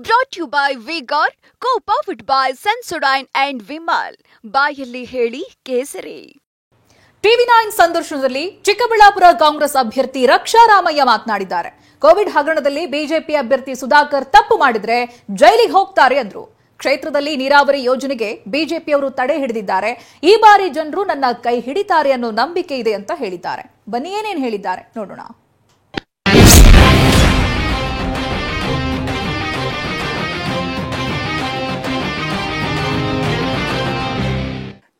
Brought to you by Vigor, co-powered by Sensodyne and Vimal. ಬಾಯಲ್ಲಿ ಹೇಳಿ ಕೇಸರಿ. ಟಿವಿ9 ಸಂದರ್ಶನದಲ್ಲಿ ಚಿಕ್ಕಬಳ್ಳಾಪುರ ಕಾಂಗ್ರೆಸ್ ಅಭ್ಯರ್ಥಿ ರಕ್ಷಾ ರಾಮಯ್ಯ ಮಾತನಾಡಿದ್ದಾರೆ. ಕೋವಿಡ್ ಹಗರಣದಲ್ಲಿ ಬಿಜೆಪಿ ಅಭ್ಯರ್ಥಿ ಸುಧಾಕರ್ ತಪ್ಪು ಮಾಡಿದ್ರೆ ಜೈಲಿಗೆ ಹೋಗ್ತಾರೆ ಅಂದ್ರು. ಕ್ಷೇತ್ರದಲ್ಲಿ ನೀರಾವರಿ ಯೋಜನೆಗೆ ಬಿಜೆಪಿಯವರು ತಡೆ ಹಿಡಿದಿದ್ದಾರೆ. ಈ ಬಾರಿ ಜನರು ನನ್ನ ಕೈ ಹಿಡಿತಾರೆ ಅನ್ನೋ ನಂಬಿಕೆ ಇದೆ ಅಂತ ಹೇಳಿದ್ದಾರೆ. ಬನ್ನಿ ಏನೇನು ಹೇಳಿದ್ದಾರೆ ನೋಡೋಣ.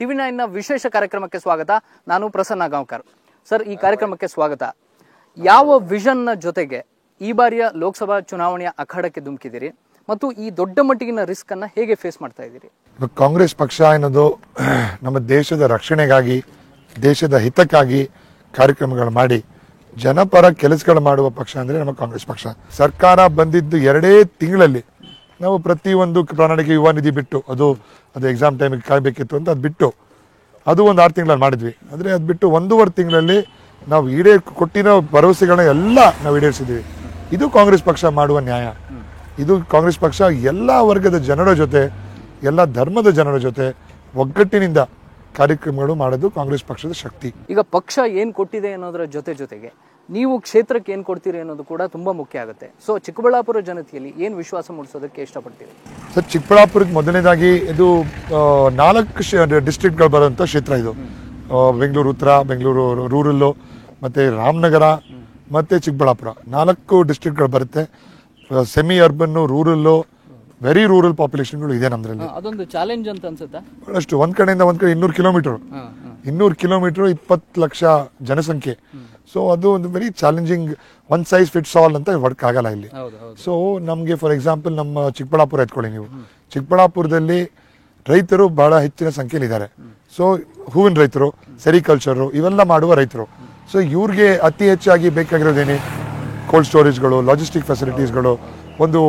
ಟಿವಿ9ನ ವಿಶೇಷ ಕಾರ್ಯಕ್ರಮಕ್ಕೆ ಸ್ವಾಗತ. ನಾನು ಪ್ರಸನ್ನ ಗಾಂವ್ಕರ್. ಸರ್, ಈ ಕಾರ್ಯಕ್ರಮಕ್ಕೆ ಸ್ವಾಗತ. ಯಾವ ವಿಷನ್ನ ಜೊತೆಗೆ ಈ ಬಾರಿಯ ಲೋಕಸಭಾ ಚುನಾವಣೆಯ ಅಖಾಡಕ್ಕೆ ಧುಮುಕಿದಿರಿ ಮತ್ತು ಈ ದೊಡ್ಡ ಮಟ್ಟಿಗಿನ ರಿಸ್ಕ್ ಅನ್ನ ಹೇಗೆ ಫೇಸ್ ಮಾಡ್ತಾ ಇದ್ದೀರಿ? ಕಾಂಗ್ರೆಸ್ ಪಕ್ಷ ಅನ್ನೋದು ನಮ್ಮ ದೇಶದ ರಕ್ಷಣೆಗಾಗಿ, ದೇಶದ ಹಿತಕ್ಕಾಗಿ ಕಾರ್ಯಕ್ರಮಗಳು ಮಾಡಿ ಜನಪರ ಕೆಲಸಗಳು ಮಾಡುವ ಪಕ್ಷ ಅಂದ್ರೆ ನಮ್ಮ ಕಾಂಗ್ರೆಸ್ ಪಕ್ಷ. ಸರ್ಕಾರ ಬಂದಿದ್ದು 2 ತಿಂಗಳಲ್ಲಿ ನಾವು ಪ್ರತಿಯೊಂದು ಪ್ರಣಾಳಿಕೆ ಯುವ ನಿಧಿ ಬಿಟ್ಟು ಅದು ಎಕ್ಸಾಮ್ ಟೈಮಿಗೆ ಕಾಯಬೇಕಿತ್ತು ಅಂತ ಅದು ಬಿಟ್ಟು ಅದು ಒಂದು 6 ತಿಂಗಳಲ್ಲಿ ಮಾಡಿದ್ವಿ. ಆದರೆ ಅದು ಬಿಟ್ಟು 1.5 ತಿಂಗಳಲ್ಲಿ ನಾವು ಕೊಟ್ಟಿರೋ ಭರವಸೆಗಳನ್ನ ಎಲ್ಲ ನಾವು ಈಡೇರಿಸಿದ್ವಿ. ಇದು ಕಾಂಗ್ರೆಸ್ ಪಕ್ಷ ಮಾಡುವ ನ್ಯಾಯ. ಇದು ಕಾಂಗ್ರೆಸ್ ಪಕ್ಷ ಎಲ್ಲ ವರ್ಗದ ಜನರ ಜೊತೆ, ಎಲ್ಲ ಧರ್ಮದ ಜನರ ಜೊತೆ ಒಗ್ಗಟ್ಟಿನಿಂದ ಕಾರ್ಯಕ್ರಮಗಳು ಮಾಡೋದು ಕಾಂಗ್ರೆಸ್ ಪಕ್ಷದ ಶಕ್ತಿ. ಈಗ ಪಕ್ಷ ಏನ್ ಕೊಟ್ಟಿದೆ ಅನ್ನೋದರ ಜೊತೆಗೆ ನೀವು ಕ್ಷೇತ್ರಕ್ಕೆ ಏನ್ ಕೊಡ್ತೀರಿ ಅನ್ನೋದು ಕೂಡ ತುಂಬಾ ಮುಖ್ಯ ಆಗುತ್ತೆ. ಸೊ ಚಿಕ್ಕಬಳ್ಳಾಪುರ ಜನತೆಯಲ್ಲಿ ಏನ್ ವಿಶ್ವಾಸ ಮೂಡಿಸೋದಕ್ಕೆ ಇಷ್ಟಪಡ್ತೀರಿ? ಸರ್, ಚಿಕ್ಕಬಳ್ಳಾಪುರಕ್ಕೆ ಮೊದಲನೇದಾಗಿ ಇದು 4 ಡಿಸ್ಟ್ರಿಕ್ಟ್ಗಳು ಬರುವಂಥ ಕ್ಷೇತ್ರ. ಇದು ಬೆಂಗಳೂರು ಉತ್ತರ, ಬೆಂಗಳೂರು ರೂರಲ್ಲು, ಮತ್ತು ರಾಮನಗರ ಮತ್ತು ಚಿಕ್ಕಬಳ್ಳಾಪುರ 4 ಡಿಸ್ಟ್ರಿಕ್ಟ್ಗಳು ಬರುತ್ತೆ. ಸೆಮಿ ಅರ್ಬನ್ನು, ರೂರಲ್ಲು, ವೆರಿ ರೂರಲ್ ಪಾಪ್ಯುಲೇಷನ್ಗಳು ಇದೆ ನಮ್ಮದ್ರಲ್ಲಿ. ಅದೊಂದು ಚಾಲೆಂಜ್ ಅಂತ ಅನ್ಸುತ್ತಾ? ಅಷ್ಟು ಒಂದ್ ಕಡೆಯಿಂದ ಒಂದ್ ಕಡೆ 200 ಕಿಲೋಮೀಟರ್ 20 ಲಕ್ಷ ಜನಸಂಖ್ಯೆ. ಸೊ ಅದು ಒಂದು very challenging, one size fits all ಅಂತ ವರ್ಕ್ ಆಗಲ್ಲ ಇಲ್ಲಿ. ಸೊ ನಮಗೆ ಫಾರ್ ಎಕ್ಸಾಂಪಲ್ ನಮ್ಮ ಚಿಕ್ಕಬಳ್ಳಾಪುರ ಎತ್ಕೊಳ್ಳಿ ನೀವು. ಚಿಕ್ಕಬಳ್ಳಾಪುರದಲ್ಲಿ ರೈತರು ಬಹಳ ಹೆಚ್ಚಿನ ಸಂಖ್ಯೆಯಲ್ಲಿ ಇದ್ದಾರೆ. ಸೊ ಹೂವಿನ ರೈತರು, ಸೆರಿಕಲ್ಚರು ಇವೆಲ್ಲ ಮಾಡುವ ರೈತರು. ಸೊ ಇವ್ರಿಗೆ ಅತಿ ಹೆಚ್ಚಾಗಿ ಬೇಕಾಗಿರೋದೇನೆ ಕೋಲ್ಡ್ ಸ್ಟೋರೇಜ್ಗಳು, ಲಾಜಿಸ್ಟಿಕ್ ಫೆಸಿಲಿಟೀಸ್ಗಳು, ಒಂದು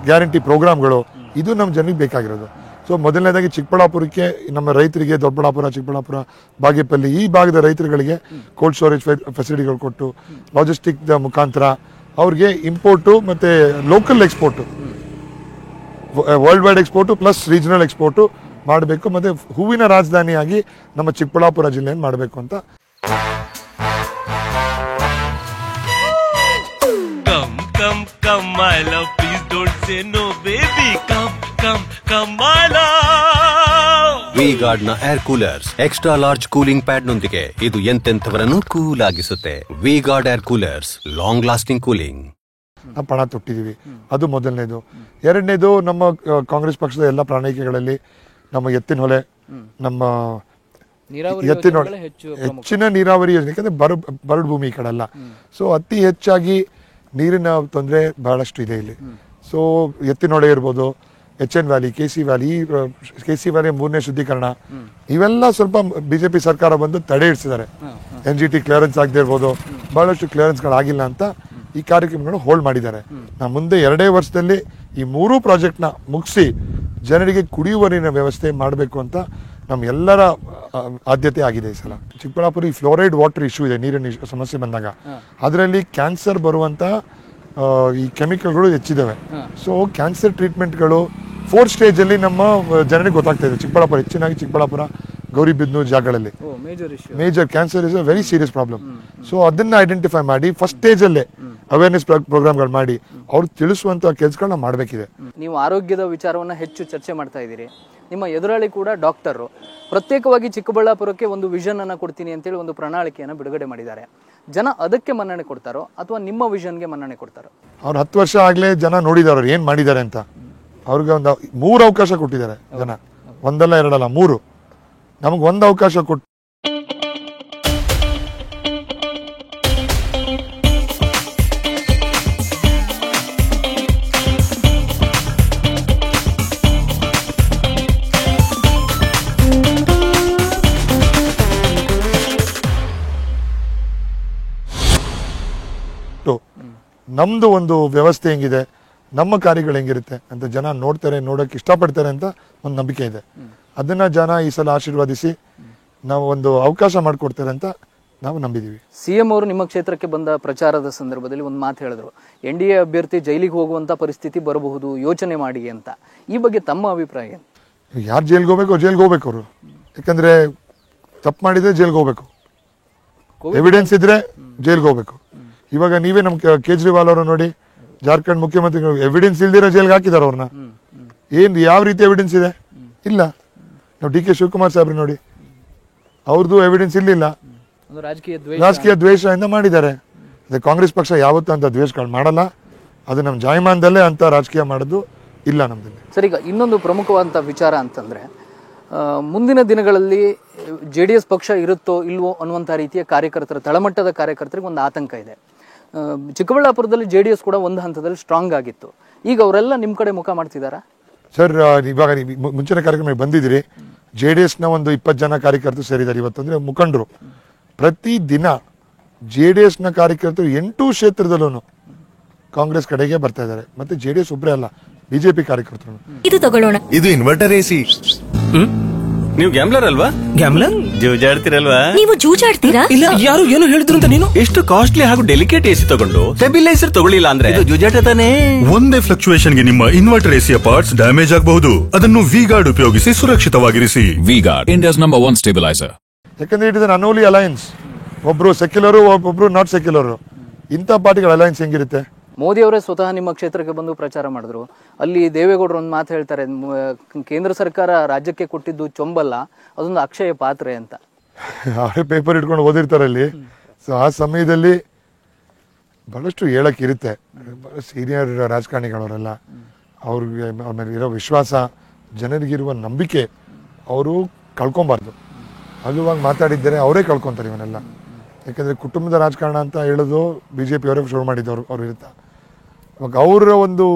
ಗ್ಯಾರಂಟಿ ಪ್ರೋಗ್ರಾಮ್ಗಳು, ಇದು ನಮ್ಮ ಜನರಿಗೆ ಬೇಕಾಗಿರೋದು. ಸೊ ಮೊದಲನೇದಾಗಿ ಚಿಕ್ಕಬಳ್ಳಾಪುರಕ್ಕೆ, ನಮ್ಮ ರೈತರಿಗೆ, ದೊಡ್ಡಬಳ್ಳಾಪುರ, ಚಿಕ್ಕಬಳ್ಳಾಪುರ, ಬಾಗೇಪಲ್ಲಿ ಈ ಭಾಗದ ರೈತರುಗಳಿಗೆ ಕೋಲ್ಡ್ ಸ್ಟೋರೇಜ್ ಫೆಸಿಲಿಟಿಗಳು ಕೊಟ್ಟು, ಲಾಜಿಸ್ಟಿಕ್ ಮುಖಾಂತರ ಅವ್ರಿಗೆ ಇಂಪೋರ್ಟು ಮತ್ತು local export, world wide export plus regional export ಮಾಡಬೇಕು. ಮತ್ತು ಹೂವಿನ ರಾಜಧಾನಿಯಾಗಿ ನಮ್ಮ ಚಿಕ್ಕಬಳ್ಳಾಪುರ ಜಿಲ್ಲೆಯನ್ನು ಮಾಡಬೇಕು ಅಂತ. Come my love, please don't say no baby. Come my love. V-Guard ನ air coolers extra large cooling pad ನೊಂದಿಗೆ ಇದು ಎಂತೆಂಥವರನ್ನು ಕೂಲ್ ಆಗಿಸುತ್ತೆ. V-Guard air coolers, long lasting cooling. ನಾವು ಪಣ ತೊಟ್ಟಿದ್ದೀವಿ, ಅದು ಮೊದಲನೇದು. ಎರಡನೇದು, ನಮ್ಮ ಕಾಂಗ್ರೆಸ್ ಪಕ್ಷದ ಎಲ್ಲ ಪ್ರಣಾಳಿಕೆಗಳಲ್ಲಿ ನಮ್ಮ ಎತ್ತಿನ ಹೊಳೆ, ನಮ್ಮ ಎತ್ತಿನ ಹೊಳೆ ಹೆಚ್ಚಿನ ನೀರಾವರಿ ಯೋಜನೆ, ಯಾಕಂದ್ರೆ ಬರಡು ಭೂಮಿ ಈ ಕಡೆ ಅಲ್ಲ. ಸೊ ಅತಿ ಹೆಚ್ಚಾಗಿ ನೀರಿನ ತೊಂದರೆ ಬಹಳಷ್ಟು ಇದೆ ಇಲ್ಲಿ. ಸೊ ಎತ್ತಿನೊಳೆ ಇರ್ಬೋದು, HN valley, KC valley, KC valley 3ನೇ ಶುದ್ಧೀಕರಣ, ಇವೆಲ್ಲ ಸ್ವಲ್ಪ ಬಿಜೆಪಿ ಸರ್ಕಾರ ಬಂದು ತಡೆ ಇಡಿಸಿದ್ದಾರೆ. NGT ಕ್ಲಿಯರೆನ್ಸ್ ಆಗದೆ ಇರ್ಬೋದು, ಬಹಳಷ್ಟು ಕ್ಲಿಯರೆನ್ಸ್ಗಳಾಗಿಲ್ಲ ಅಂತ ಈ ಕಾರ್ಯಕ್ರಮಗಳು ಹೋಲ್ಡ್ ಮಾಡಿದ್ದಾರೆ. ನಾ ಮುಂದೆ 2 ವರ್ಷದಲ್ಲಿ ಈ 3 ಪ್ರಾಜೆಕ್ಟ್ನ ಮುಗಿಸಿ ಜನರಿಗೆ ಕುಡಿಯುವ ನೀರಿನ ವ್ಯವಸ್ಥೆ ಮಾಡಬೇಕು ಅಂತ ನಮ್ಮ ಎಲ್ಲರ ಆದ್ಯತೆ ಆಗಿದೆ ಈ ಸಲ. ಚಿಕ್ಕಬಳ್ಳಾಪುರ ಈ ಫ್ಲೋರೈಡ್ ವಾಟರ್ ಇಶ್ಯೂ ಇದೆ, ನೀರಿನ ಸಮಸ್ಯೆ ಬಂದಾಗ ಅದರಲ್ಲಿ ಕ್ಯಾನ್ಸರ್ ಬರುವಂಥ ಈ ಕೆಮಿಕಲ್ಗಳು ಹೆಚ್ಚಿದ್ದಾವೆ. ಸೊ ಕ್ಯಾನ್ಸರ್ ಟ್ರೀಟ್ಮೆಂಟ್ಗಳು 4th ಸ್ಟೇಜಲ್ಲಿ ನಮ್ಮ ಜನರಿಗೆ ಗೊತ್ತಾಗ್ತಾ ಇದೆ. ಚಿಕ್ಕಬಳ್ಳಾಪುರ, ಹೆಚ್ಚಿನಾಗಿ ಚಿಕ್ಕಬಳ್ಳಾಪುರ, ಗೌರಿಬಿದನೂರು ಜಾಗಗಳಲ್ಲಿ major cancer is a very serious problem. So ಅದನ್ನ ಐಡೆಂಟಿಫೈ ಮಾಡಿ ಫಸ್ಟ್ ಸ್ಟೇಜಲ್ಲೇ ಅವೇರ್ನೆಸ್ ಪ್ರೋಗ್ರಾಮ್ಗಳು ಮಾಡಿ ಅವ್ರಿಗೆ ತಿಳಿಸುವಂತ ಕೆಲಸಗಳನ್ನ ಮಾಡಬೇಕಿದೆ. ನೀವು ಆರೋಗ್ಯದ ವಿಚಾರವನ್ನ ಹೆಚ್ಚು ಚರ್ಚೆ ಮಾಡ್ತಾ ಇದ್ದೀರಿ. ನಿಮ್ಮ ಎದುರಾಳಿ ಕೂಡ ಡಾಕ್ಟರು ಪ್ರತ್ಯೇಕವಾಗಿ ಚಿಕ್ಕಬಳ್ಳಾಪುರಕ್ಕೆ ಒಂದು ವಿಷನ್ ಅನ್ನ ಕೊಡ್ತೀನಿ ಅಂತೇಳಿ ಒಂದು ಪ್ರಣಾಳಿಕೆಯನ್ನು ಬಿಡುಗಡೆ ಮಾಡಿದ್ದಾರೆ. ಜನ ಅದಕ್ಕೆ ಮನ್ನಣೆ ಕೊಡ್ತಾರೋ ಅಥವಾ ನಿಮ್ಮ ವಿಷನ್ಗೆ ಮನ್ನಣೆ ಕೊಡ್ತಾರೋ? ಅವ್ರು 10 ವರ್ಷ ಆಗ್ಲೇ ಜನ ನೋಡಿದಾರೆ ಅವ್ರು ಏನ್ ಮಾಡಿದ್ದಾರೆ ಅಂತ. ಅವ್ರಿಗೆ ಒಂದು 3 ಅವಕಾಶ ಕೊಟ್ಟಿದ್ದಾರೆ ಜನ, ಒಂದಲ್ಲ ಎರಡಲ್ಲ 3. ನಮಗೆ 1 ಅವಕಾಶ ಕೊಟ್ಟು ನಮ್ದು ಒಂದು ವ್ಯವಸ್ಥೆ ಹೆಂಗಿದೆ, ನಮ್ಮ ಕಾರ್ಯಗಳು ಹೆಂಗಿರುತ್ತೆ ಅಂತ ಜನ ನೋಡ್ತಾರೆ, ನೋಡೋಕೆ ಇಷ್ಟಪಡ್ತಾರೆ ಅಂತ ಒಂದು ನಂಬಿಕೆ ಇದೆ. ಅದನ್ನ ಜನ ಈ ಸಲ ಆಶೀರ್ವಾದಿಸಿ ನಾವು ಒಂದು ಅವಕಾಶ ಮಾಡಿಕೊಡ್ತಾರೆ ಅಂತ ನಾವು ನಂಬಿದ್ದೀವಿ. CM ಅವರು ನಿಮ್ಮ ಕ್ಷೇತ್ರಕ್ಕೆ ಬಂದ ಪ್ರಚಾರದ ಸಂದರ್ಭದಲ್ಲಿ ಒಂದು ಮಾತು ಹೇಳಿದ್ರು, NDA ಅಭ್ಯರ್ಥಿ ಜೈಲಿಗೆ ಹೋಗುವಂತ ಪರಿಸ್ಥಿತಿ ಬರಬಹುದು, ಯೋಚನೆ ಮಾಡಿ ಅಂತ. ಈ ಬಗ್ಗೆ ತಮ್ಮ ಅಭಿಪ್ರಾಯ ಏನು? ಯಾರು ಜೈಲ್ಗೆ ಹೋಗ್ಬೇಕು ಅವರು. ಯಾಕಂದ್ರೆ ತಪ್ಪು ಮಾಡಿದ್ರೆ ಜೈಲ್ಗೆ ಹೋಗ್ಬೇಕು, ಎವಿಡೆನ್ಸ್ ಇದ್ರೆ ಜೈಲ್ಗೆ ಹೋಗ್ಬೇಕು. ಇವಾಗ ನೀವೇ ನಮ್ಮ ಕೇಜ್ರಿವಾಲ್ ಅವರು ನೋಡಿ, ಜಾರ್ಖಂಡ್ ಮುಖ್ಯಮಂತ್ರಿಗಳು ಎವಿಡೆನ್ಸ್ ಇಲ್ದಿರೋ ಜೈಲ್ಗೆ ಹಾಕಿದಾರೆ ಅವ್ರನ್ನ. ಯಾವ ರೀತಿ ಎವಿಡೆನ್ಸ್ ಇದೆ? ಇಲ್ಲ. ನಾವು DK ಶಿವಕುಮಾರ್ ಸಾಹೇಬ್ರು ನೋಡಿ, ಅವ್ರದ್ದು ಎವಿಡೆನ್ಸ್ ಇರ್ಲಿಲ್ಲ, ರಾಜಕೀಯ ದ್ವೇಷದಿಂದ ಮಾಡಿದ್ದಾರೆ. ಅದೇ ಕಾಂಗ್ರೆಸ್ ಪಕ್ಷ ಯಾವತ್ತೂ ಅಂತ ದ್ವೇಷಗಳು ಮಾಡಲ್ಲ, ಅದು ನಮ್ಮ ಜಾಯಮಾನದಲ್ಲೇ ಅಂತ ರಾಜಕೀಯ ಮಾಡೋದು ಇಲ್ಲ ನಮ್ದಲ್ಲಿ. ಸರ್, ಈಗ ಇನ್ನೊಂದು ಪ್ರಮುಖವಾದಂಥ ವಿಚಾರ ಅಂತಂದ್ರೆ, ಮುಂದಿನ ದಿನಗಳಲ್ಲಿ JDS ಪಕ್ಷ ಇರುತ್ತೋ ಇಲ್ವೋ ಅನ್ನುವಂಥ ರೀತಿಯ ಕಾರ್ಯಕರ್ತರ, ತಳಮಟ್ಟದ ಕಾರ್ಯಕರ್ತರಿಗೆ ಒಂದು ಆತಂಕ ಇದೆ. ಚಿಕ್ಕಬಳ್ಳಾಪುರದಲ್ಲಿ JDS ಕೂಡ ಒಂದು ಹಂತದಲ್ಲಿ ಸ್ಟ್ರಾಂಗ್ ಆಗಿತ್ತು. ಈಗ ಅವರೆಲ್ಲ ನಿಮ್ಮ ಕಡೆ ಮುಖ ಮಾಡ್ತಿದ್ದಾರಾ? ಸರ್, ಇವಾಗ ಮುಂಚಿನ ಕಾರ್ಯಕ್ರಮಕ್ಕೆ ಬಂದಿದ್ದೀರಿ. JDSನ ಒಂದು 20 ಜನ ಕಾರ್ಯಕರ್ತರು ಸೇರಿದ್ದಾರೆ ಇವತ್ತಂದ್ರೆ ಮುಖಂಡರು. ಪ್ರತಿ ದಿನ JDSನ ಕಾರ್ಯಕರ್ತರು 8 ಕ್ಷೇತ್ರದಲ್ಲೂ ಕಾಂಗ್ರೆಸ್ ಕಡೆಗೆ ಬರ್ತಾ ಇದ್ದಾರೆ. ಮತ್ತೆ JDS ಒಬ್ಬರೇ ಅಲ್ಲ, BJP ಕಾರ್ಯಕರ್ತರು. ಇದು ತಗೊಳ್ಳೋಣ. ಇದು ಇನ್ವರ್ಟರ್ AC. ನೀವು ಗ್ಯಾಮ್ಲರ್ ಅಲ್ವಾ? ಗ್ಯಾಮ್ಲರ್ ಜೂಜಾಡ್ತಿರಲ್ವಾ? ನೀವು ಜೂಜಾಡ್ತೀರಾ? ಇಲ್ಲ, ಯಾರು ಏನು ಹೇಳಿದ್ರು ಅಂತ ನೀನು ಎಷ್ಟು ಕಾಸ್ಟ್ಲಿ ಹಾಗೂ ಡೆಲಿಕೇಟ್ AC ತಗೊಂಡು ಸ್ಟೆಬಿಲೈಸರ್ ತಗೊಳ್ಳಿಲ್ಲ ಅಂದ್ರೆ ಇದು ಜೂಜಾಟ ತಾನೇ. ಒಂದೇ ಫ್ಲಕ್ಚುಯೇಷನ್ ಗೆ ನಿಮ್ಮ ಇನ್ವರ್ಟರ್ AC ಪಾರ್ಟ್ಸ್ ಡ್ಯಾಮೇಜ್ ಆಗಬಹುದು. ಅದನ್ನು V-Guard ಉಪಯೋಗಿಸಿ ಸುರಕ್ಷಿತವಾಗಿರಿಸಿ. V-Guard, India's #1 stabiliser. ಯಾಕಂದ್ರೆ it is an unholy alliance. ಒಬ್ರು ಸೆಕ್ಯುಲರು, ಒಬ್ರು ನಾಟ್ ಸೆಕ್ಯುಲರು. ಇಂಥ ಪಾರ್ಟಿಗಳ ಅಲಯನ್ಸ್ ಹೆಂಗಿರುತ್ತೆ? ಮೋದಿ ಅವರೇ ಸ್ವತಃ ನಿಮ್ಮ ಕ್ಷೇತ್ರಕ್ಕೆ ಬಂದು ಪ್ರಚಾರ ಮಾಡಿದ್ರು. ಅಲ್ಲಿ ದೇವೇಗೌಡರು ಒಂದು ಮಾತು ಹೇಳ್ತಾರೆ, ಕೇಂದ್ರ ಸರ್ಕಾರ ರಾಜ್ಯಕ್ಕೆ ಕೊಟ್ಟಿದ್ದು ಚೊಂಬಲ್ಲ, ಅದೊಂದು ಅಕ್ಷಯ ಪಾತ್ರೆ ಅಂತ. ಅವರೇ ಪೇಪರ್ ಇಟ್ಕೊಂಡು ಓದಿರ್ತಾರೆ ಅಲ್ಲಿ. ಸೊ ಆ ಸಮಯದಲ್ಲಿ ಬಹಳಷ್ಟು ಹೇಳಕ್ ಇರುತ್ತೆ. ಸೀನಿಯರ್ ರಾಜಕಾರಣಿಗಳವರೆಲ್ಲ, ಅವ್ರಿಗೆ ಅವ್ರ ಮೇಲೆ ಇರೋ ವಿಶ್ವಾಸ, ಜನರಿಗಿರುವ ನಂಬಿಕೆ ಅವರು ಕಳ್ಕೊಬಾರ್ದು. ಅಲ್ಲುವಾಗ ಮಾತಾಡಿದ್ದಾರೆ, ಅವರೇ ಕಳ್ಕೊತಾರೆ ಇವನ್ನೆಲ್ಲ. ಯಾಕಂದರೆ ಕುಟುಂಬದ ರಾಜಕಾರಣ ಅಂತ ಹೇಳೋದು BJP ಅವರೇ ಶುರು ಮಾಡಿದ್ದವ್ರು ಅವ್ರು ಇರ್ತಾ. ಇವಾಗ ಅವರ ಒಂದು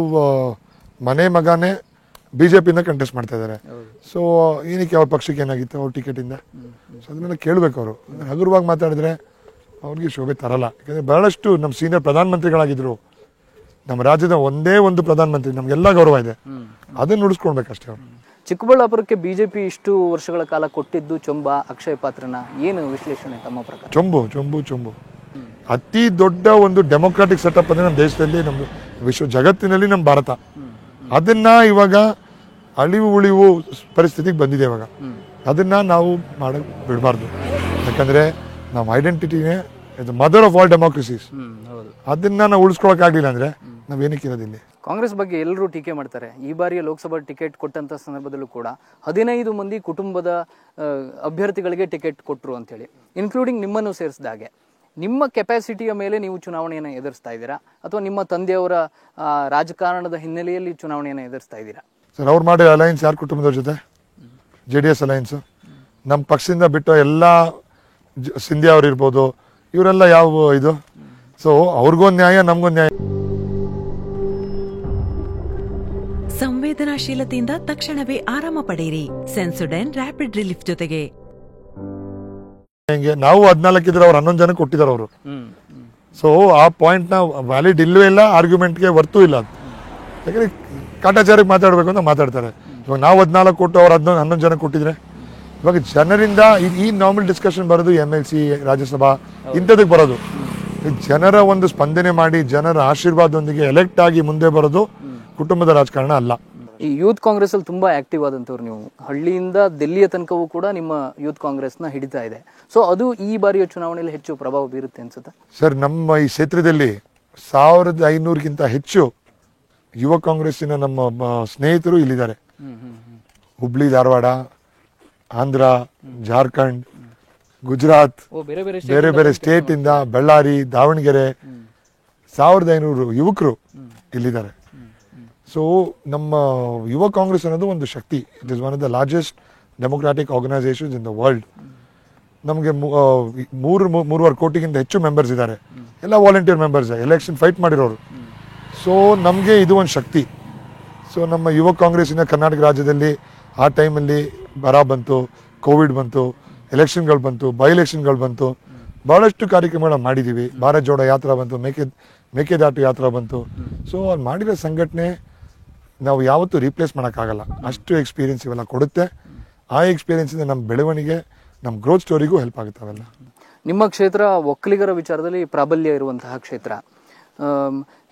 ಮನೆ ಮಗನೇ BJPನ ಕಂಟೆಸ್ಟ್ ಮಾಡ್ತಾ ಇದ್ದಾರೆ. ಸೊ ಏನಕ್ಕೆ ಅವ್ರ ಪಕ್ಷಕ್ಕೆ ಏನಾಗಿತ್ತು ಅವ್ರ ಟಿಕೆಟಿಂದ? ಸೊ ಅದನ್ನೆಲ್ಲ ಕೇಳಬೇಕು ಅವರು. ಹಗುರವಾಗಿ ಮಾತಾಡಿದ್ರೆ ಅವ್ರಿಗೆ ಶೋಭೆ ತರಲ್ಲ. ಯಾಕಂದರೆ ಬಹಳಷ್ಟು ನಮ್ಮ ಸೀನಿಯರ್ ಪ್ರಧಾನಮಂತ್ರಿಗಳಾಗಿದ್ದರು. ನಮ್ಮ ರಾಜ್ಯದ ಒಂದೇ ಒಂದು ಪ್ರಧಾನಮಂತ್ರಿ, ನಮಗೆಲ್ಲ ಗೌರವ ಇದೆ, ಅದನ್ನು ಉಳಿಸ್ಕೊಳ್ಬೇಕಷ್ಟೇ ಅವರು. ಚಿಕ್ಕಬಳ್ಳಾಪುರಕ್ಕೆ BJP ಇಷ್ಟು ವರ್ಷಗಳ ಕಾಲ ಕೊಟ್ಟಿದ್ದು ಚೊಂಬ, ಅಕ್ಷಯ ಪಾತ್ರನ, ಏನು ವಿಶ್ಲೇಷಣೆ ತಮ್ಮ ಪ್ರಕಾರ? ಚೊಂಬು ಅತಿ ದೊಡ್ಡ ಒಂದು ಡೆಮೊಕ್ರಾಟಿಕ್ ಸೆಟಪ್ ಅಂದರೆ ನಮ್ಮ ದೇಶದಲ್ಲಿ, ನಮ್ಮ ಜಗತ್ತಿನಲ್ಲಿ ನಮ್ಮ ಭಾರತ. ಅದನ್ನ ಇವಾಗ ಅಳಿವು ಉಳಿವು ಪರಿಸ್ಥಿತಿಗೆ ಬಂದಿದೆ. ಇವಾಗ ಅದನ್ನ ನಾವು ಮಾಡಕ್ ಬಿಡಬಾರ್ದು. ಯಾಕಂದ್ರೆ ನಮ್ಮ ಐಡೆಂಟಿಟಿನೇ ಮದರ್ ಆಫ್ ಆಲ್ ಡೆಮೋಕ್ರಸೀಸ್. ಅದನ್ನ ನಾವು ಉಳಿಸ್ಕೊಳಕ್ಕಾಗಲಿಲ್ಲ ಅಂದ್ರೆ ನಾವೇನಕ್ಕೆ ಇರೋದಿಲ್ಲ. ಕಾಂಗ್ರೆಸ್ ಬಗ್ಗೆ ಎಲ್ಲರೂ ಟೀಕೆ ಮಾಡ್ತಾರೆ. ಈ ಬಾರಿಯ ಲೋಕಸಭಾ ಟಿಕೆಟ್ ಕೊಟ್ಟಂತ ಸಂದರ್ಭದಲ್ಲೂ ಕೂಡ 15 ಮಂದಿ ಕುಟುಂಬದ ಅಭ್ಯರ್ಥಿಗಳಿಗೆ ಟಿಕೆಟ್ ಕೊಟ್ಟರು ಅಂತೇಳಿ, ಇನ್ಕ್ಲೂಡಿಂಗ್ ನಿಮ್ಮನ್ನು ಸೇರಿಸಿದಾಗೆ. ನಿಮ್ಮ ಕೆಪಾಸಿಟಿಯ ಮೇಲೆ ನೀವು ಚುನಾವಣೆಯನ್ನು ಎದುರಿಸ್ತಾ ಇದ್ದೀರಾ, ಅಥವಾ ನಿಮ್ಮ ತಂದೆಯವರ ರಾಜಕಾರಣದ ಹಿನ್ನೆಲೆಯಲ್ಲಿ ಚುನಾವಣೆಯನ್ನು ಎದುರಿಸ್ತಾ ಇದ್ದೀರಾ? ಸರ್, ಅವ್ರು ಮಾಡೋ ಅಲಯನ್ಸ್ ಯಾರ ಕುಟುಂಬದವ್ರ ಜೊತೆ? JDS alliance. ನಮ್ಮ ಪಕ್ಷದಿಂದ ಬಿಟ್ಟು ಎಲ್ಲ ಸಿಂಧ್ಯಾ ಅವ್ರು ಇರ್ಬೋದು, ಇವರೆಲ್ಲ ಯಾವ ಇದು? ಸೊ ಅವ್ರಿಗೊಂದು ನ್ಯಾಯ, ನಮ್ಗೊಂದು ನ್ಯಾಯ. ಸಂವೇದನಾಶೀಲತೆಯಿಂದ ತಕ್ಷಣವೇ ಆರಾಮ ಪಡೆಯಿರಿ. ಸೆನ್ಸೊಡೈನ್ ರ್ಯಾಪಿಡ್ ರಿಲೀಫ್ ಜೊತೆಗೆ. ನಾವು 14 ಇದ್ರೆ ಅವ್ರು 11 ಜನ ಕೊಟ್ಟಿದ್ದಾರೆ ಅವರು. ಸೊ ಆ ಪಾಯಿಂಟ್ ನ ವ್ಯಾಲಿಡ್ ಇಲ್ಲವೇ ಇಲ್ಲ, ಆರ್ಗ್ಯುಮೆಂಟ್ಗೆ ವರ್ತೂ ಇಲ್ಲ. ಯಾಕಂದ್ರೆ ಕಾಟಾಚಾರಕ್ಕೆ ಮಾತಾಡ್ಬೇಕು ಅಂತ ಮಾತಾಡ್ತಾರೆ. ಇವಾಗ ನಾವು 14 ಕೊಟ್ಟು ಅವ್ರು 11 ಜನ ಕೊಟ್ಟಿದ್ರೆ, ಇವಾಗ ಜನರಿಂದ ಈ ನಾರ್ಮಲ್ ಡಿಸ್ಕಷನ್ ಬರೋದು MLC, ರಾಜ್ಯಸಭಾ ಇಂಥದಕ್ಕೆ ಬರೋದು. ಜನರ ಒಂದು ಸ್ಪಂದನೆ ಮಾಡಿ ಜನರ ಆಶೀರ್ವಾದದೊಂದಿಗೆ ಎಲೆಕ್ಟ್ ಆಗಿ ಮುಂದೆ ಬರೋದು ಕುಟುಂಬದ ರಾಜಕಾರಣ ಅಲ್ಲ. ಈ ಯೂತ್ ಕಾಂಗ್ರೆಸ್ ಅಲ್ಲಿ ತುಂಬಾ ಆಕ್ಟಿವ್ ಆದಂತವ್ರು ನೀವು. ಹಳ್ಳಿಯಿಂದ ದಿಲ್ಲಿಯ ತನಕವೂ ಕೂಡ ನಿಮ್ಮ ಯೂತ್ ಕಾಂಗ್ರೆಸ್ನ ಹಿಡಿತಾ ಇದೆ. ಸೊ ಅದು ಈ ಬಾರಿಯ ಚುನಾವಣೆಯಲ್ಲಿ ಹೆಚ್ಚು ಪ್ರಭಾವ ಬೀರುತ್ತೆ ಅನ್ಸುತ್ತೆ ಸರ್. ನಮ್ಮ ಈ ಕ್ಷೇತ್ರದಲ್ಲಿ 1500ಗಿಂತ ಹೆಚ್ಚು ಯುವ ಕಾಂಗ್ರೆಸ್ಸಿನ ನಮ್ಮ ಸ್ನೇಹಿತರು ಇಲ್ಲಿದ್ದಾರೆ. ಹುಬ್ಳಿ, ಧಾರವಾಡ, ಆಂಧ್ರ, ಜಾರ್ಖಂಡ್, ಗುಜರಾತ್, ಬೇರೆ ಬೇರೆ ಸ್ಟೇಟ್ ಇಂದ, ಬಳ್ಳಾರಿ, ದಾವಣಗೆರೆ 1500 ಯುವಕರು ಇಲ್ಲಿದ್ದಾರೆ. ಸೊ ನಮ್ಮ ಯುವ ಕಾಂಗ್ರೆಸ್ ಅನ್ನೋದು ಒಂದು ಶಕ್ತಿ. It is one of the largest democratic organisations in the world. ನಮಗೆ 3.25 ಕೋಟಿಗಿಂತ ಹೆಚ್ಚು ಮೆಂಬರ್ಸ್ ಇದ್ದಾರೆ. ಎಲ್ಲ ವಾಲಂಟಿಯರ್ ಮೆಂಬರ್ಸ್, ಎಲೆಕ್ಷನ್ ಫೈಟ್ ಮಾಡಿರೋರು. ಸೊ ನಮಗೆ ಇದು ಒಂದು ಶಕ್ತಿ. ಸೊ ನಮ್ಮ ಯುವ ಕಾಂಗ್ರೆಸ್ಸಿನ ಕರ್ನಾಟಕ ರಾಜ್ಯದಲ್ಲಿ ಆ ಟೈಮಲ್ಲಿ ಬರ ಬಂತು, ಕೋವಿಡ್ ಬಂತು, ಎಲೆಕ್ಷನ್ಗಳು ಬಂತು, ಬೈ ಎಲೆಕ್ಷನ್ಗಳು ಬಂತು, ಭಾಳಷ್ಟು ಕಾರ್ಯಕ್ರಮಗಳನ್ನ ಮಾಡಿದ್ದೀವಿ. ಭಾರತ್ ಜೋಡೋ ಯಾತ್ರಾ ಬಂತು, ಮೇಕೆದಾಟು ಯಾತ್ರಾ ಬಂತು. ಸೊ ಅಲ್ಲಿ ಮಾಡಿರೋ ಸಂಘಟನೆ ನಾವು ಯಾವತ್ತೂ ರೀಪ್ಲೇಸ್ ಮಾಡೋಕ್ಕಾಗಲ್ಲ. ಅಷ್ಟು ಎಕ್ಸ್ಪೀರಿಯನ್ಸ್ ಇವೆಲ್ಲ ಕೊಡುತ್ತೆ. ಆ ಎಕ್ಸ್ಪೀರಿಯನ್ಸಿಂದ ನಮ್ಮ ಬೆಳವಣಿಗೆ, ನಮ್ಮ ಗ್ರೋತ್ ಸ್ಟೋರಿಗೂ ಹೆಲ್ಪ್ ಆಗುತ್ತೆ ಅವೆಲ್ಲ. ನಿಮ್ಮ ಕ್ಷೇತ್ರ ಒಕ್ಕಲಿಗರ ವಿಚಾರದಲ್ಲಿ ಪ್ರಾಬಲ್ಯ ಇರುವಂತಹ ಕ್ಷೇತ್ರ.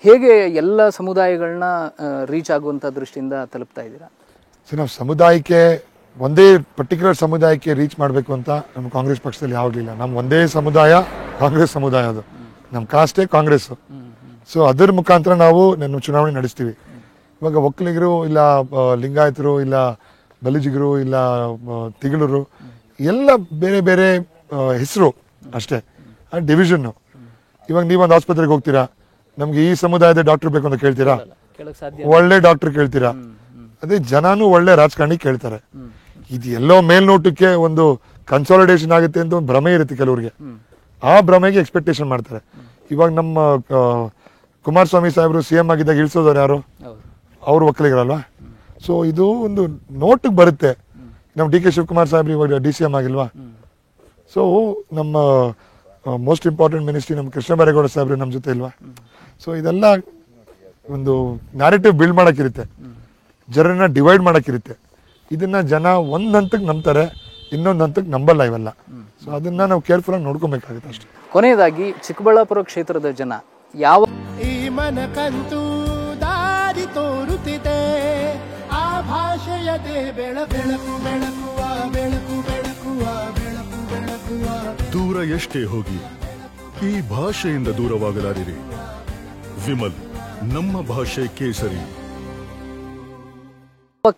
ಹೇಗೆ ಎಲ್ಲ ಸಮುದಾಯಗಳನ್ನ ರೀಚ್ ಆಗುವಂಥ ದೃಷ್ಟಿಯಿಂದ ತಲುಪ್ತಾ ಇದ್ದೀರಾ? ಸೊ ನಾವು ಸಮುದಾಯಕ್ಕೆ ಒಂದೇ ಪರ್ಟಿಕ್ಯುಲರ್ ಸಮುದಾಯಕ್ಕೆ ರೀಚ್ ಮಾಡಬೇಕು ಅಂತ ನಮ್ಮ ಕಾಂಗ್ರೆಸ್ ಪಕ್ಷದಲ್ಲಿ ಯಾವಾಗಲಿಲ್ಲ. ನಮ್ಮ ಒಂದೇ ಸಮುದಾಯ ಕಾಂಗ್ರೆಸ್ ಸಮುದಾಯ, ಅದು ನಮ್ಮ ಕಾಸ್ಟೇ ಕಾಂಗ್ರೆಸ್. ಸೊ ಅದರ ಮುಖಾಂತರ ನಾವು ನಮ್ಮ ಚುನಾವಣೆ ನಡೆಸ್ತೀವಿ. ಇವಾಗ ಒಕ್ಕಲಿಗರು ಇಲ್ಲ ಲಿಂಗಾಯತರು ಇಲ್ಲ ಬಲಿಜಿಗರು ಇಲ್ಲ ತಿಗಳರು ಎಲ್ಲ ಬೇರೆ ಬೇರೆ ಹೆಸರು ಅಷ್ಟೇ, ಡಿವಿಷನ್ನು. ಇವಾಗ ನೀವೊಂದು ಆಸ್ಪತ್ರೆಗೆ ಹೋಗ್ತೀರಾ, ನಮ್ಗೆ ಈ ಸಮುದಾಯದ ಡಾಕ್ಟರ್ ಬೇಕು ಅಂತ ಕೇಳ್ತೀರಾ? ಒಳ್ಳೆ ಡಾಕ್ಟರ್ ಕೇಳ್ತೀರಾ. ಅದೇ ಜನನೂ ಒಳ್ಳೆ ರಾಜಕಾರಣಿ ಕೇಳ್ತಾರೆ. ಇದು ಎಲ್ಲೋ ಮೇಲ್ನೋಟಕ್ಕೆ ಒಂದು ಕನ್ಸಾಲಿಡೇಷನ್ ಆಗುತ್ತೆ ಅಂತ ಒಂದು ಭ್ರಮೆ ಇರುತ್ತೆ ಕೆಲವರಿಗೆ. ಆ ಭ್ರಮೆಗೆ ಎಕ್ಸ್ಪೆಕ್ಟೇಷನ್ ಮಾಡ್ತಾರೆ. ಇವಾಗ ನಮ್ಮ ಕುಮಾರಸ್ವಾಮಿ ಸಾಹೇಬರು CM ಆಗಿದ್ದಾಗ ಇಳಿಸೋದವ್ರು ಯಾರು? ಅವರು ಒಕ್ಕಲಿಗರಲ್ವಾ? ಸೊ ಇದು ಒಂದು ನೋಟಿಗೆ ಬರುತ್ತೆ. ನಮ್ಮ DK ಶಿವಕುಮಾರ್ ಸಾಹೇಬ್ರು ಇವಾಗ DCM ಆಗಿಲ್ವಾ? ಸೊ ನಮ್ಮ ಮೋಸ್ಟ್ ಇಂಪಾರ್ಟೆಂಟ್ ಮಿನಿಸ್ಟ್ರಿ ನಮ್ಮ ಕೃಷ್ಣ ಬೈರೇಗೌಡ ಸಾಹೇಬ್ರು ನಮ್ಮ ಜೊತೆ ಇಲ್ವಾ? ಸೊ ಇದೆಲ್ಲ ಒಂದು ನ್ಯಾರೇಟಿವ್ ಬಿಲ್ಡ್ ಮಾಡೋಕ್ಕಿರುತ್ತೆ, ಜನರನ್ನ ಡಿವೈಡ್ ಮಾಡೋಕ್ಕಿರುತ್ತೆ. ಇದನ್ನ ಜನ ಒಂದು ಹಂತಕ್ಕೆ ನಂಬ್ತಾರೆ, ಇನ್ನೊಂದು ಹಂತಕ್ಕೆ ನಂಬಲ್ಲ ಇವೆಲ್ಲ. ಸೊ ಅದನ್ನ ನಾವು ಕೇರ್ಫುಲ್ ಆಗಿ ನೋಡ್ಕೊಬೇಕಾಗುತ್ತೆ ಅಷ್ಟೇ. ಕೊನೆಯದಾಗಿ ಚಿಕ್ಕಬಳ್ಳಾಪುರ ಕ್ಷೇತ್ರದ ಜನ ಯಾವ ಈ ಮನಕಂತೂ ದಾರಿ ತೋರುತ್ತಿದೆ, ಆ ಭಾಷೆಯದೇ ಬೆಳಕು ಬೆಳಕುವ ಬೆಳಕು ಬೆಳಕುವ ಬೆಳಕು ಬೆಳಕುವ. ದೂರ ಎಷ್ಟೇ ಹೋಗಿ ಈ ಭಾಷೆಯಿಂದ ದೂರವಾಗಲಾರಿರಿ. ವಿಮಲ್, ನಮ್ಮ ಭಾಷೆ ಕೇಸರಿ.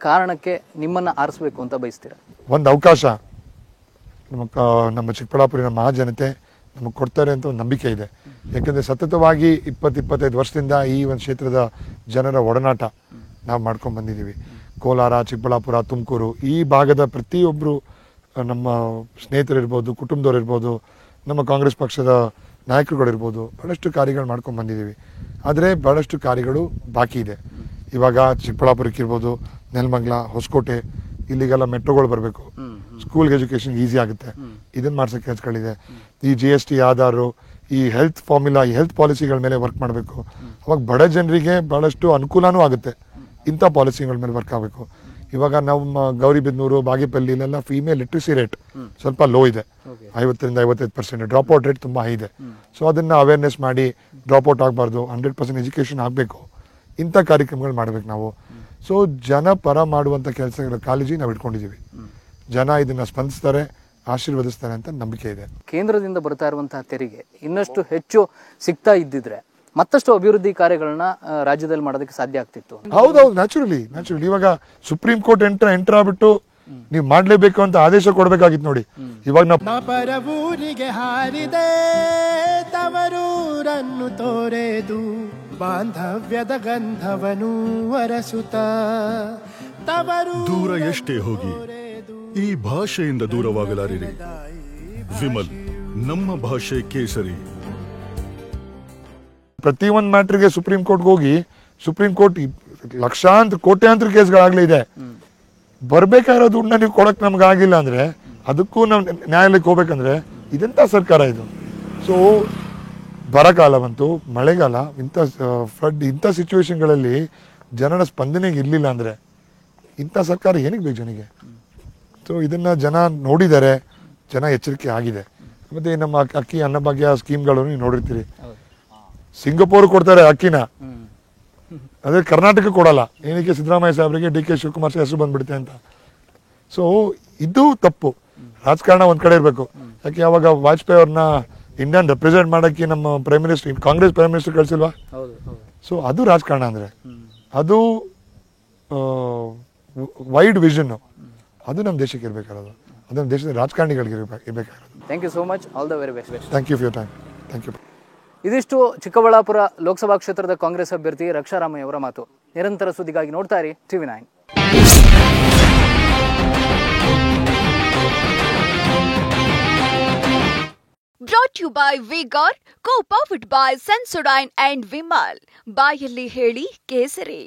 ಕಾರಣಕ್ಕೆ ನಿಮ್ಮನ್ನ ಆರಿಸಬೇಕು ಅಂತ ಬಯಸ್ತೀರಾ? ಒಂದು ಅವಕಾಶ ನಮ್ಮ ಚಿಕ್ಕಬಳ್ಳಾಪುರಿನ ಮಹಾಜನತೆ ನಮಗೆ ಕೊಡ್ತಾರೆ ಅಂತ ಒಂದು ನಂಬಿಕೆ ಇದೆ. ಯಾಕಂದರೆ ಸತತವಾಗಿ 20-25 ವರ್ಷದಿಂದ ಈ ಒಂದು ಕ್ಷೇತ್ರದ ಜನರ ಒಡನಾಟ ನಾವು ಮಾಡ್ಕೊಂಡು ಬಂದಿದ್ದೀವಿ. ಕೋಲಾರ, ಚಿಕ್ಕಬಳ್ಳಾಪುರ, ತುಮಕೂರು ಈ ಭಾಗದ ಪ್ರತಿಯೊಬ್ಬರು ನಮ್ಮ ಸ್ನೇಹಿತರಿರ್ಬೋದು, ಕುಟುಂಬದವರಿರ್ಬೋದು, ನಮ್ಮ ಕಾಂಗ್ರೆಸ್ ಪಕ್ಷದ ನಾಯಕರುಗಳಿರ್ಬೋದು, ಭಾಳಷ್ಟು ಕಾರ್ಯಗಳು ಮಾಡ್ಕೊಂಡು ಬಂದಿದ್ದೀವಿ. ಆದರೆ ಭಾಳಷ್ಟು ಕಾರ್ಯಗಳು ಬಾಕಿ ಇದೆ. ಇವಾಗ ಚಿಕ್ಕಬಳ್ಳಾಪುರಕ್ಕೆ ಇರ್ಬೋದು, ನೆಲಮಂಗಲ, ಹೊಸಕೋಟೆ, ಇಲ್ಲಿಗೆಲ್ಲ ಮೆಟ್ರೋಗಳು ಬರಬೇಕು, ಸ್ಕೂಲ್ಗೆ ಎಜುಕೇಷನ್ ಈಸಿ ಆಗುತ್ತೆ. ಇದನ್ನು ಮಾಡ್ಸೋಕ್ಕೆ ಕೆಲಸಗಳಿದೆ. ಈ GST ಆಧಾರು, ಈ ಹೆಲ್ತ್ ಫಾರ್ಮುಲಾ, ಈ ಹೆಲ್ತ್ ಪಾಲಿಸಿಗಳ ಮೇಲೆ ವರ್ಕ್ ಮಾಡಬೇಕು. ಅವಾಗ ಬಡ ಜನರಿಗೆ ಭಾಳಷ್ಟು ಅನುಕೂಲನೂ ಆಗುತ್ತೆ. ಇಂಥ ಪಾಲಿಸಿಗಳ ಮೇಲೆ ವರ್ಕ್ ಆಗಬೇಕು. ಇವಾಗ ನಮ್ಮ ಗೌರಿಬಿದನೂರು, ಬಾಗೇಪಲ್ಲಿ ಇಲ್ಲೆಲ್ಲ ಫೀಮೇಲ್ ಲಿಟ್ರಸಿ ರೇಟ್ ಸ್ವಲ್ಪ ಲೋ ಇದೆ, 50-55%. ಡ್ರಾಪ್ ಔಟ್ ರೇಟ್ ತುಂಬ ಹೈ ಇದೆ. ಸೊ ಅದನ್ನು ಅವೇರ್ನೆಸ್ ಮಾಡಿ ಡ್ರಾಪ್ ಔಟ್ ಆಗಬಾರ್ದು, 100% ಎಜುಕೇಷನ್ ಆಗಬೇಕು. ಇಂಥ ಕಾರ್ಯಕ್ರಮಗಳು ಮಾಡಬೇಕು ನಾವು. ಸೊ ಜನ ಪರ ಮಾಡುವಂಥ ಕೆಲಸಗಳ ಕಾಳಜಿ ನಾವು ಇಟ್ಕೊಂಡಿದ್ದೀವಿ. ಜನ ಇದನ್ನು ಸ್ಪಂದಿಸ್ತಾರೆ, ಆಶೀರ್ವದಿಸ್ತಾರೆ ಅಂತ ನಂಬಿಕೆ ಇದೆ. ಕೇಂದ್ರದಿಂದ ಬರ್ತಾ ಇರುವಂತಹ ತೆರಿಗೆ ಇನ್ನಷ್ಟು ಹೆಚ್ಚು ಸಿಗ್ತಾ ಇದ್ದಿದ್ರೆ ಮತ್ತಷ್ಟು ಅಭಿವೃದ್ಧಿ ಕಾರ್ಯಗಳನ್ನ ರಾಜ್ಯದಲ್ಲಿ ಮಾಡೋದಕ್ಕೆ ಸಾಧ್ಯ ಆಗ್ತಿತ್ತು. ಹೌದೌದು, ನ್ಯಾಚುರಲಿ. ಇವಾಗ ಸುಪ್ರೀಂ ಕೋರ್ಟ್ ಎಂಟರ್ ಆಗ್ಬಿಟ್ಟು ನೀವು ಮಾಡ್ಲೇಬೇಕು ಅಂತ ಆದೇಶ ಕೊಡ್ಬೇಕಾಗಿತ್ತು ನೋಡಿ. ಇವಾಗ ನಾವು ಪರವೂರಿಗೆ ಹಾರಿದೆ, ತವರೂರನ್ನು ತೋರೆದು ಬಾಂಧವ್ಯದ ಗಂಧವನು ಅರಸುತ್ತ. ದೂರ ಎಷ್ಟೇ ಹೋಗಿ ಈ ಭಾಷೆಯಿಂದ ದೂರವಾಗಲಾರಿರಿ. ವಿಮಲ್, ನಮ್ಮ ಭಾಷೆ ಕೇಸರಿ. ಪ್ರತಿ ಒಂದು ಮ್ಯಾಟ್ರಿಗೆ ಸುಪ್ರೀಂ ಕೋರ್ಟ್ಗೆ ಹೋಗಿ ಸುಪ್ರೀಂ ಕೋರ್ಟ್ ಲಕ್ಷಾಂತರ ಕೋಟ್ಯಾಂತರ ಕೇಸ್ಗಳಾಗ್ಲೇ ಇದೆ. ಬರ್ಬೇಕಾಗಿರೋ ದುಡ್ಡನ್ನ ನೀವು ಕೊಡಕ್ ನಮ್ಗೆ ಆಗಿಲ್ಲ ಅಂದ್ರೆ ಅದಕ್ಕೂ ನಾವು ನ್ಯಾಯಾಲಯಕ್ಕೆ ಹೋಗ್ಬೇಕಂದ್ರೆ ಇದೆಂತ ಸರ್ಕಾರ ಇದು? ಸೊ ಬರಗಾಲ ಬಂತು, ಮಳೆಗಾಲ, ಇಂಥ ಫ್ಲಡ್, ಇಂಥ ಸಿಚುವೇಶನ್ಗಳಲ್ಲಿ ಜನರ ಸ್ಪಂದನೆಗೆ ಇರಲಿಲ್ಲ ಅಂದರೆ ಇಂಥ ಸರ್ಕಾರ ಏನಕ್ಕೆ ಬೇಕು ಜನಕ್ಕೆ? ಸೊ ಇದನ್ನು ಜನ ನೋಡಿದ್ದಾರೆ, ಜನ ಎಚ್ಚರಿಕೆ ಆಗಿದೆ. ಮತ್ತು ನಮ್ಮ ಅಕ್ಕಿ ಅನ್ನಭಾಗ್ಯ ಸ್ಕೀಮ್ಗಳು ನೀವು ನೋಡಿರ್ತೀರಿ. ಸಿಂಗಪೂರ್ ಕೊಡ್ತಾರೆ ಅಕ್ಕಿನ, ಅದೇ ಕರ್ನಾಟಕ ಕೊಡಲ್ಲ. ಏನಕ್ಕೆ? ಸಿದ್ದರಾಮಯ್ಯ ಸಾಹೇಬರಿಗೆ DK ಶಿವಕುಮಾರ್ ಹೆಸರು ಬಂದ್ಬಿಡುತ್ತೆ ಅಂತ. ಸೊ ಇದು ತಪ್ಪು. ರಾಜಕಾರಣ ಒಂದ್ ಕಡೆ ಇರಬೇಕು. ಯಾಕೆ ಯಾವಾಗ ವಾಜಪೇಯಿ ಅವ್ರನ್ನ ಇಂಡಿಯನ್ ರೆಪ್ರೆಸೆಂಟ್ ಮಾಡಕ್ಕೆ ನಮ್ಮ prime minister, Congress prime minister ಕಳಿಸಿಲ್ವಾ? ಸೊ ಅದು ರಾಜಕಾರಣ ಅಂದ್ರೆ, ಅದು ವೈಡ್ ವಿಷನ್, ಅದು ನಮ್ಮ ದೇಶಕ್ಕೆ ಇರಬೇಕಾಗಿರೋದು, ಅದು ನಮ್ಮ ದೇಶದ ರಾಜಕಾರಣಿಗಳಿಗೆ ಇರಬೇಕಾಗಿರೋದು. Thank you so much. All the very best. Thank you for your time. Thank you. ಇದಿಷ್ಟು ಚಿಕ್ಕಬಳ್ಳಾಪುರ ಲೋಕಸಭಾ ಕ್ಷೇತ್ರದ ಕಾಂಗ್ರೆಸ್ ಅಭ್ಯರ್ಥಿ ರಕ್ಷಾರಾಮಯ್ಯ ಅವರ ಮಾತು. ನಿರಂತರ ಸುದ್ದಿಗಾಗಿ ನೋಡ್ತಾ ಇರಿ TV9. Brought to you by Vigor, co-powered by Sensodyne and Vimal. ಬಾಯಲ್ಲಿ ಹೇಳಿ ಕೇಸರಿ.